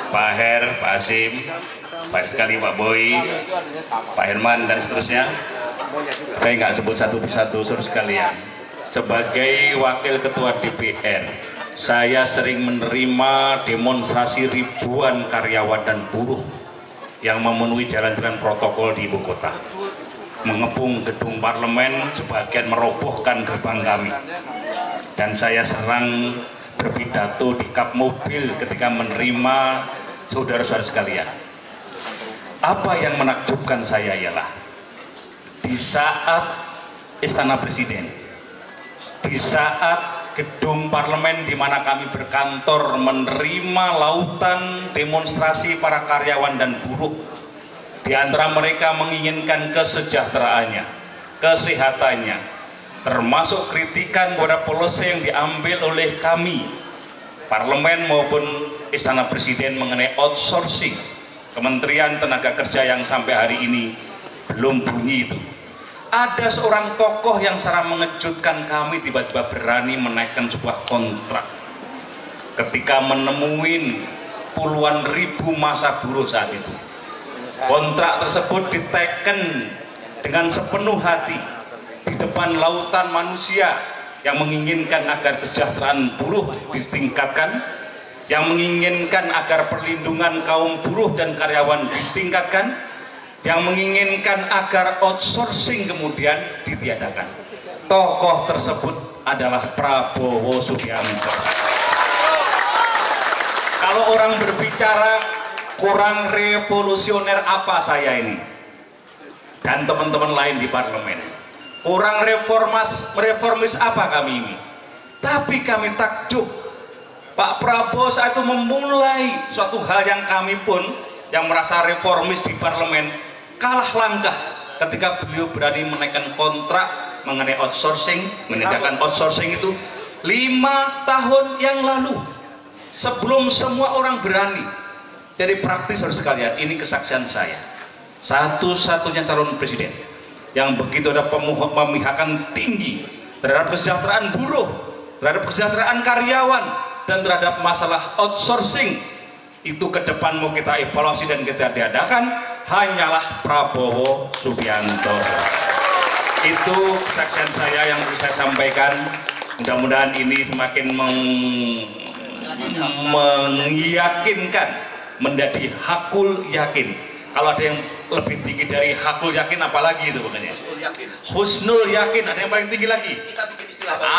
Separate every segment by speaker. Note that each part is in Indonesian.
Speaker 1: Pak Her, Pak Asim, Pak sekali Pak Boy, Pak Herman dan seterusnya. Saya nggak sebut satu persatu saudara sekalian. Sebagai wakil ketua DPR, saya sering menerima demonstrasi ribuan karyawan dan buruh yang memenuhi jalan-jalan protokol di ibu kota, mengepung gedung parlemen, sebagian merobohkan gerbang kami, dan saya serang berpidato di kap mobil ketika menerima saudara-saudara sekalian. Apa yang menakjubkan saya ialah di saat Istana Presiden, di saat gedung parlemen di mana kami berkantor menerima lautan demonstrasi para karyawan dan buruh, di antara mereka menginginkan kesejahteraannya, kesehatannya, termasuk kritikan kepada polisi yang diambil oleh kami, parlemen maupun Istana Presiden mengenai outsourcing Kementerian Tenaga Kerja yang sampai hari ini belum bunyi itu. Ada seorang tokoh yang secara mengejutkan kami tiba-tiba berani menaikkan sebuah kontrak ketika menemuin puluhan ribu masa buruh saat itu. Kontrak tersebut diteken dengan sepenuh hati di depan lautan manusia yang menginginkan agar kesejahteraan buruh ditingkatkan, yang menginginkan agar perlindungan kaum buruh dan karyawan ditingkatkan, yang menginginkan agar outsourcing kemudian ditiadakan. Tokoh tersebut adalah Prabowo Subianto. Kalau orang berbicara kurang revolusioner apa saya ini dan teman-teman lain di parlemen, kurang reformis apa kami ini, tapi kami takjub Pak Prabowo saat itu memulai suatu hal yang kami pun yang merasa reformis di parlemen kalah langkah ketika beliau berani menaikkan kontrak mengenai outsourcing, menegakkan outsourcing itu 5 tahun yang lalu, sebelum semua orang berani. Jadi praktis saudara sekalian, ini kesaksian saya, satu-satunya calon presiden yang begitu ada pemihakan tinggi terhadap kesejahteraan buruh, terhadap kesejahteraan karyawan, dan terhadap masalah outsourcing. Itu ke depan mau kita evaluasi dan kita diadakan hanyalah Prabowo Subianto. Itu kesaksian saya yang bisa saya sampaikan. Mudah-mudahan ini semakin meyakinkan, menjadi hakul yakin. Kalau ada yang lebih tinggi dari hakul yakin apalagi itu bukannya? Husnul yakin, ada yang paling tinggi lagi?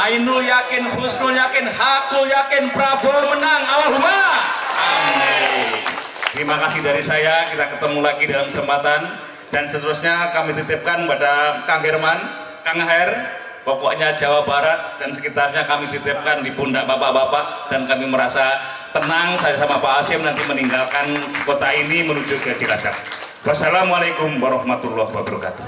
Speaker 1: Ainul yakin, husnul yakin, hakul yakin, Prabowo menang. Allahumma amin. Terima kasih dari saya, kita ketemu lagi dalam kesempatan, dan seterusnya kami titipkan pada Kang Herman, Kang Her, pokoknya Jawa Barat dan sekitarnya kami titipkan di pundak bapak-bapak, dan kami merasa tenang saya sama Pak Asim nanti meninggalkan kota ini menuju ke Cilacap. Wassalamualaikum warahmatullahi wabarakatuh.